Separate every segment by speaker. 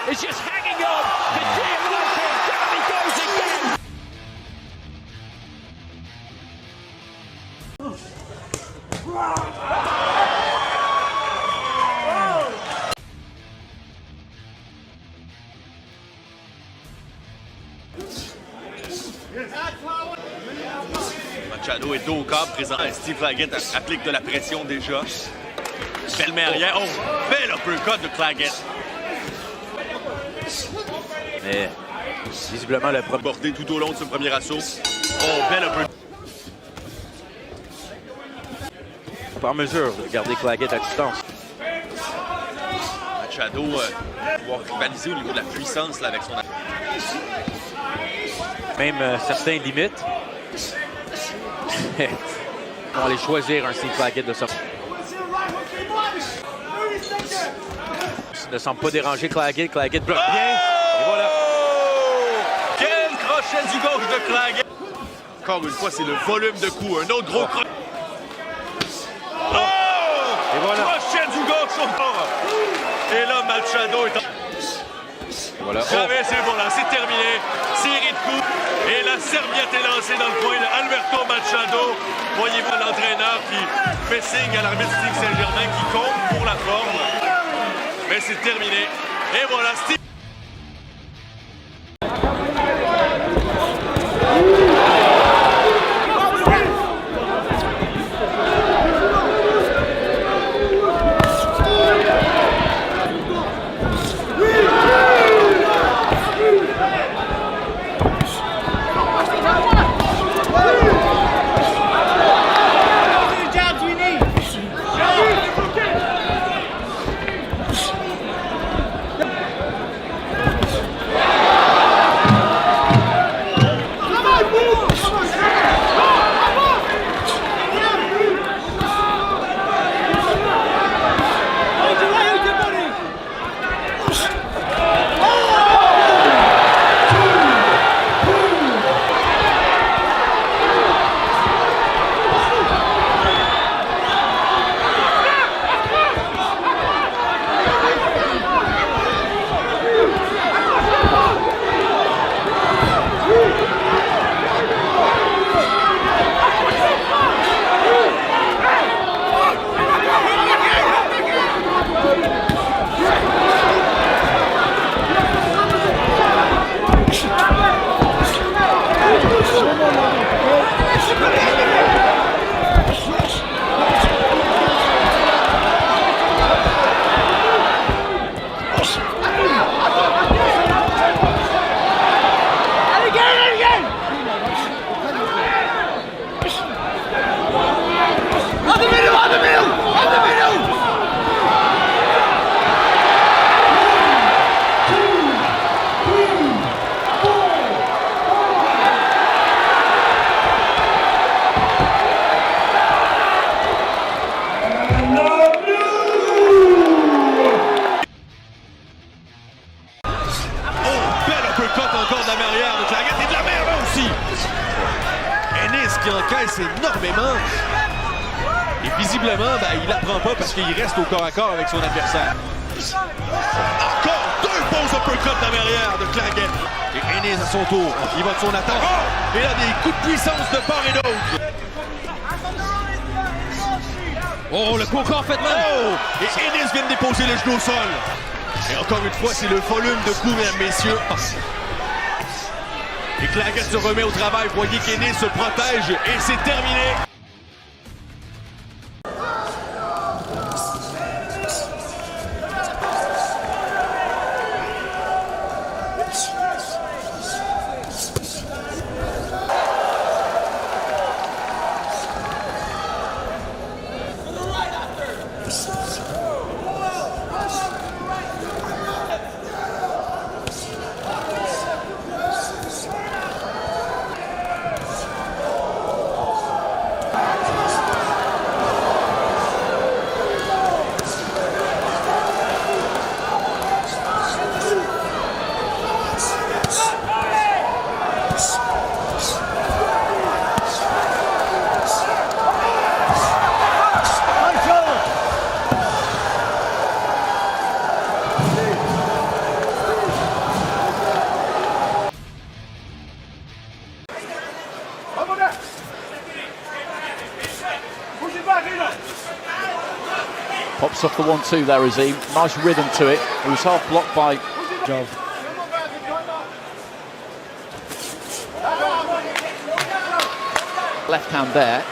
Speaker 1: is just hanging on. The dear Lopez, down he goes again.
Speaker 2: Machado est dos au câble, présent. Steve Claggett applique de la pression déjà. Belle main arrière. Oh, bel uppercut de Claggett.
Speaker 3: Mais visiblement le premier
Speaker 2: bordé tout au long de ce premier assaut. Oh, bel uppercut.
Speaker 3: pas en mesure de garder Claggett à distance.
Speaker 2: Machado pouvoir rivaliser au niveau de la puissance là, avec son...
Speaker 3: Même certains limites. On va aller choisir un Steve Claggett de ça. Ne semble pas déranger Claggett. Claggett bloque bien. Et voilà.
Speaker 2: Quel crochet du gauche de Claggett. Encore une fois, c'est le volume de coups. Un autre gros crochet. Oh!
Speaker 3: Et voilà.
Speaker 2: Crochet du gauche au bord. Et là, Machado est en...
Speaker 3: Voilà.
Speaker 2: Jamais c'est bon là, c'est terminé. Série de coups. Et la serviette est lancée dans le coin. Alberto Machado. Voyez-vous l'entraîneur qui fait signe à l'arbitre Steve Saint-Germain qui compte pour la forme. Mais c'est terminé. Et voilà, Steve. Encore de la arrière de Claggett et de la mer là aussi. Ennis qui encaisse énormément. Et visiblement, il n'apprend pas parce qu'il reste au corps à corps avec son adversaire. Encore deux bons uppercuts de la arrière de Claggett. Et Ennis à son tour, il va de son attaque. Oh! Et là, des coups de puissance de part et d'autre. Oh, le coup encore fait mal. Oh! Et Ennis vient de déposer le genou au sol. Et encore une fois, c'est le volume de coups, mesdames, messieurs. Et Claggett se remet au travail. Voyez qu'Ennis se protège et c'est terminé.
Speaker 4: snaps off the 1-2 there, Azim. Nice rhythm to it. It was half blocked by Jov. Left hand there.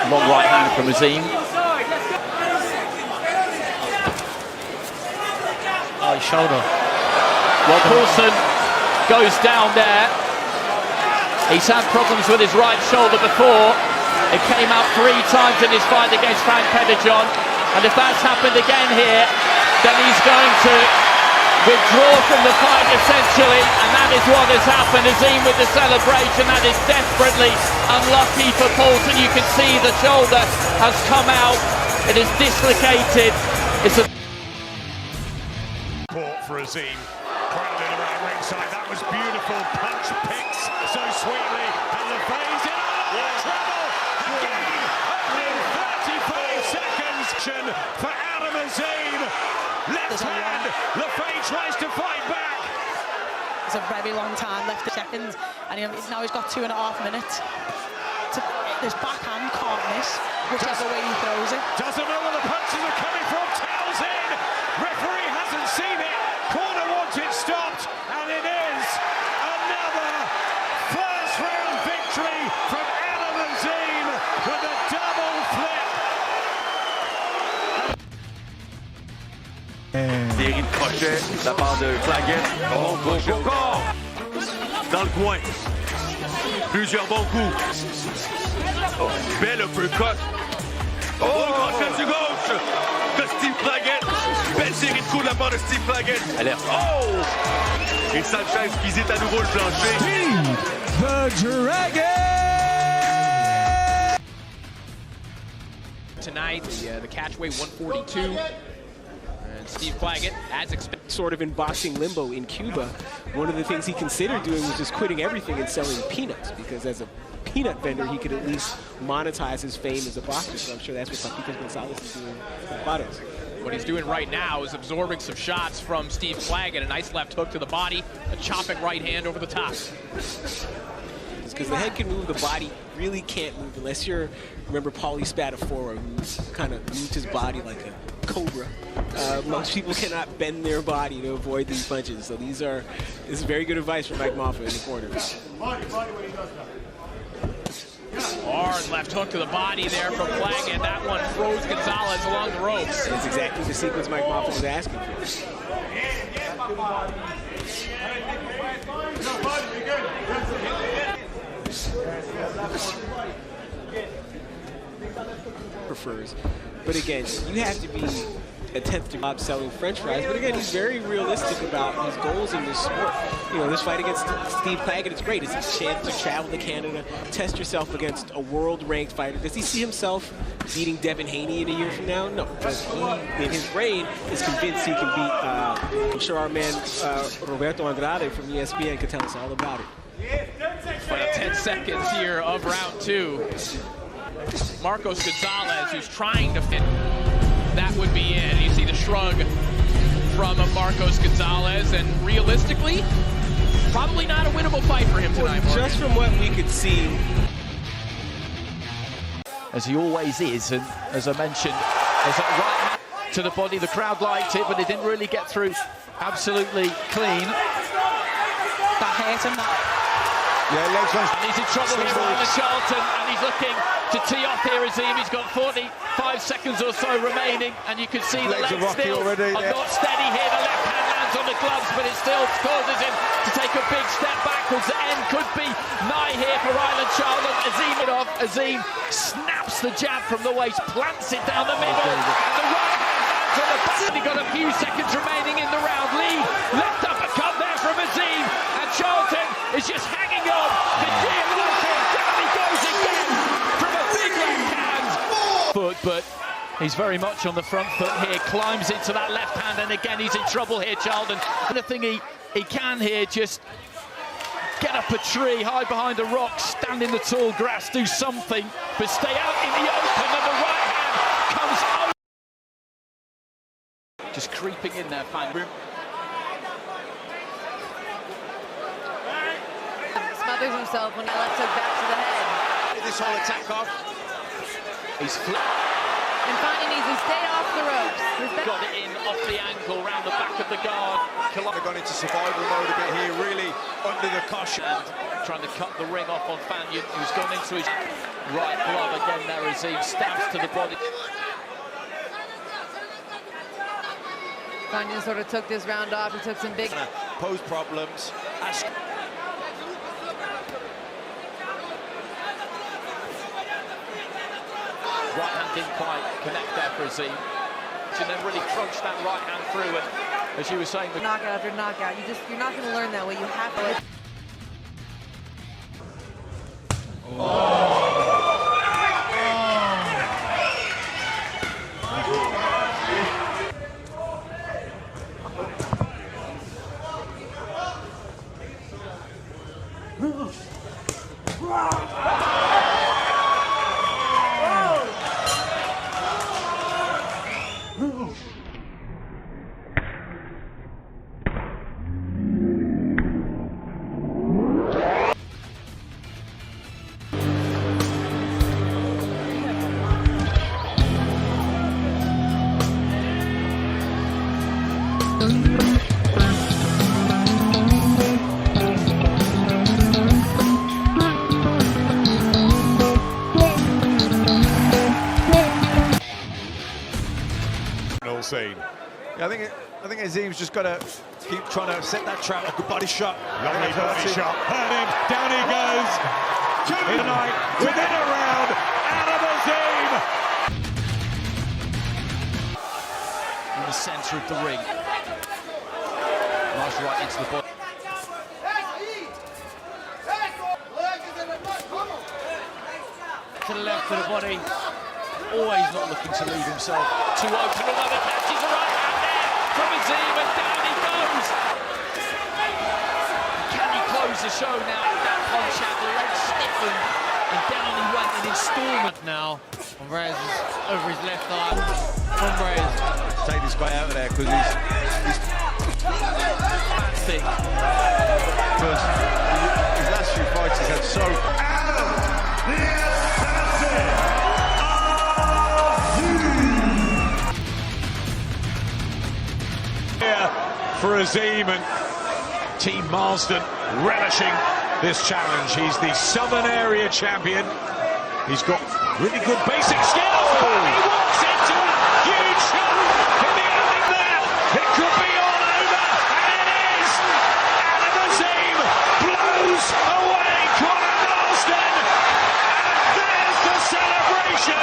Speaker 4: Long right hand from Azim.
Speaker 5: Oh, his shoulder.
Speaker 4: Well, Coulson goes down there. He's had problems with his right shoulder before. It came out 3 times in his fight against Frank Pettijohn. And if that's happened again here, then he's going to withdraw from the fight essentially, and that is what has happened. Azim with the celebration. That is desperately unlucky for Coulson. You can see the shoulder has come out. It is dislocated. It's a
Speaker 1: Support for Azim. Crowded around ringside. That was beautiful. Punch picks so sweetly. And LaFay's in trouble. Again, only 35 seconds for Adam Azim. Left hand. LaFay tries to fight back.
Speaker 6: It's a very long time left, seconds, and now he's got 2.5 minutes. This backhand can't miss, whichever way he throws it.
Speaker 1: Doesn't know where the punches are coming from. Tails in. Referee hasn't seen it. Corner wants it stopped, and it is another first round victory from Adam Azim with a double flip.
Speaker 3: Série de crochets de la part de Claggett. Oh, crochet encore! Dans le coin. Plusieurs bons coups. Oh, belle uppercut. Oh, le crochet du gauche de Steve Claggett. Belle série de coups de la part de Steve Claggett. Alerte. Oh! Et Sanchez qui visite à nouveau le plancher.
Speaker 1: The Dragon!
Speaker 7: Tonight, the catchweight 142. And Steve Claggett, as expected, sort of in boxing limbo in Cuba. One of the things he considered doing was just quitting everything and selling peanuts, because as a peanut vendor, he could at least monetize his fame as a boxer. So I'm sure that's what Paquito Gonzalez is doing with Barros.
Speaker 5: What he's doing right now is absorbing some shots from Steve Claggett. A nice left hook to the body, a chopping right hand over the top.
Speaker 7: Because the head can move, the body really can't move unless you're, remember Paulie Spadafora, who kind of moved his body like a cobra. Most people cannot bend their body to avoid these punches. So this is very good advice from Mike Moffa in the corner.
Speaker 5: Hard left hook to the body there from Claggett. That one throws Gonzalez along the ropes.
Speaker 7: That's exactly the sequence Mike Moffa was asking for. Prefers. But again, you have to be a 10th job selling French fries. But again, he's very realistic about his goals in this sport. You know, this fight against Steve Claggett is great. It's a chance to travel to Canada, test yourself against a world-ranked fighter. Does he see himself beating Devin Haney in a year from now? No. But he, in his brain, is convinced he can beat, I'm sure our man Roberto Andrade from ESPN could tell us all about it.
Speaker 5: Final 10 seconds here of round 2. Marcos Gonzalez, who's trying to fit. That would be in. You see the shrug from Marcos Gonzalez, and realistically, probably not a winnable fight for him tonight.
Speaker 7: Well, just from what we could see,
Speaker 4: as he always is, and as I mentioned, there's a right hand to the body. The crowd liked it, but it didn't really get through absolutely clean.
Speaker 6: That hurt him, that.
Speaker 4: Yeah, legs on. And he's in trouble here, Ryan Charlton, and he's looking to tee off here, Azim. He's got 45 seconds or so remaining, and you can see the legs still already, are not steady here. The left hand lands on the gloves, but it still causes him to take a big step backwards. The end could be nigh here for Ryan Charlton. Azim snaps the jab from the waist, plants it down the middle, and the right hand lands on the back. He got a few seconds remaining in the round. Lead, left uppercut there from Azim, and Charlton is just hanging on. The down he goes again from a big left hand. Foot, but he's very much on the front foot here, climbs into that left hand, and again he's in trouble here, Charlton. And the thing he can here, just get up a tree, hide behind a rock, stand in the tall grass, do something, but stay out in the open, and the right hand Just creeping in there, fan room.
Speaker 8: Smothers himself when he lets it back to the head.
Speaker 2: This whole attack off.
Speaker 4: He's flipped.
Speaker 8: And finally needs to stay off the ropes.
Speaker 4: Got it in off the ankle, round the back of the guard.
Speaker 2: They've gone into survival mode a bit here, really under the cushion.
Speaker 4: And trying to cut the ring off on Fanyon, who's gone into his right glove again there. Azim stabs to the body.
Speaker 8: Fanyon sort of took this round off. He took some big...
Speaker 2: Pose problems.
Speaker 4: Right hand didn't quite connect there for Azim. And then really crunched that right hand through. And as you were saying,
Speaker 8: knockout after knockout. You're not going to learn that way. You have to.
Speaker 1: Scene.
Speaker 2: Yeah, I think Azim's just got to keep trying to set that trap. A good body shot.
Speaker 1: Lovely body shot. Hurt him. Down he goes. Tonight, within a round, Adam Azim.
Speaker 4: in the centre of the ring. Nice right into the body. To the left of the body. Always not looking to leave himself too open. Another catches the right hand there from Azim, and down he goes. Can he close the show now? That punch out, the leg stiffened, and down he went in installment now. Hombrez is over his left eye. Hombrez.
Speaker 2: Take this guy out of there because he's
Speaker 4: Fantastic.
Speaker 2: because his last few fights he's had so.
Speaker 1: For Azim and Team Marsden relishing this challenge. He's the Southern Area champion. He's got really good basic skills, but he walks into a huge shot in the ending there. It could be all over, and it is. Adam Azim blows away Conor Marsden, and there's the celebration.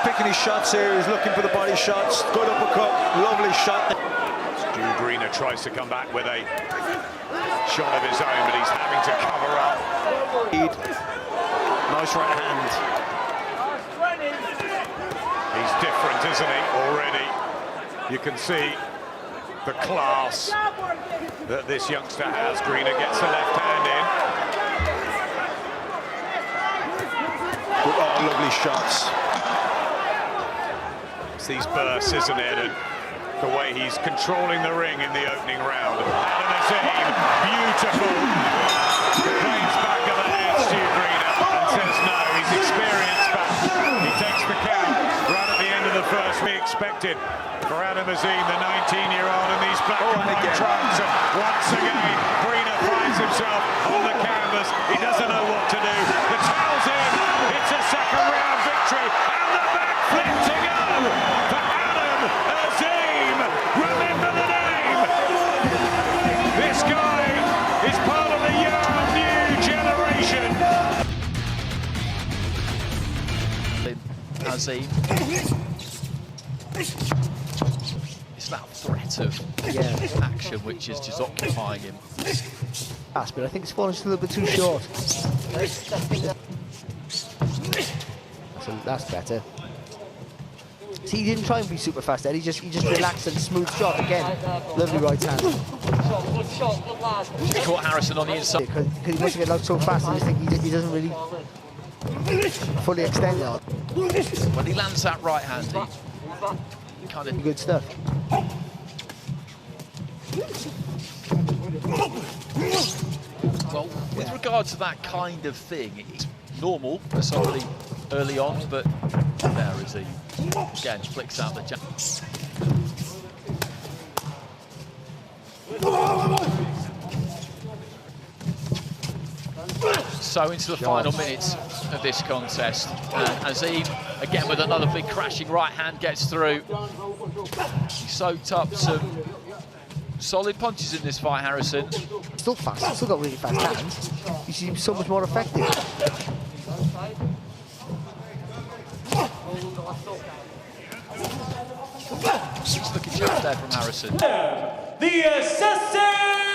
Speaker 2: Picking his shots here, he's looking for the body shots. Good uppercut, lovely shot.
Speaker 1: Stu Greener tries to come back with a shot of his own, but he's having to cover up.
Speaker 3: Nice right hand.
Speaker 1: He's different, isn't he, already? You can see the class that this youngster has. Greener gets the left hand in.
Speaker 2: Oh, lovely shots.
Speaker 1: It's these bursts, isn't it? And the way he's controlling the ring in the opening round. And Azim, beautiful. Planes back of the head, Stu Greener, and says no, he's experienced, but he takes the count right at the end of the first. We expected for Azim, the 19-year-old, in these black and white trunks. And once again, Greener finds himself on the canvas. He doesn't know what to do. The towel's in. It's a second round victory. And the backflip to go for Azim. Remember the name. This guy is part of the young new generation.
Speaker 4: Azim. It's that threat of action which is just occupying him.
Speaker 9: But I think it's fallen just a little bit too short. So that's better. See, he didn't try and be super fast there. He just relaxed and smooth shot again. Lovely right hand.
Speaker 4: Caught Harrison on the inside.
Speaker 9: Because he must have got so fast, I just think he doesn't really fully extend it.
Speaker 4: When he lands that right hand, he kind of
Speaker 9: good stuff.
Speaker 4: Well, with regard to that kind of thing, it's normal for somebody early on, but there is he again flicks out the jab. So into the final minutes of this contest, and Azim again with another big crashing right hand gets through. He soaked up some solid punches in this fight, Harrison.
Speaker 9: Still fast, still got really fast hands. He seems so much more effective.
Speaker 4: Just looking just there from Harrison.
Speaker 10: The assistant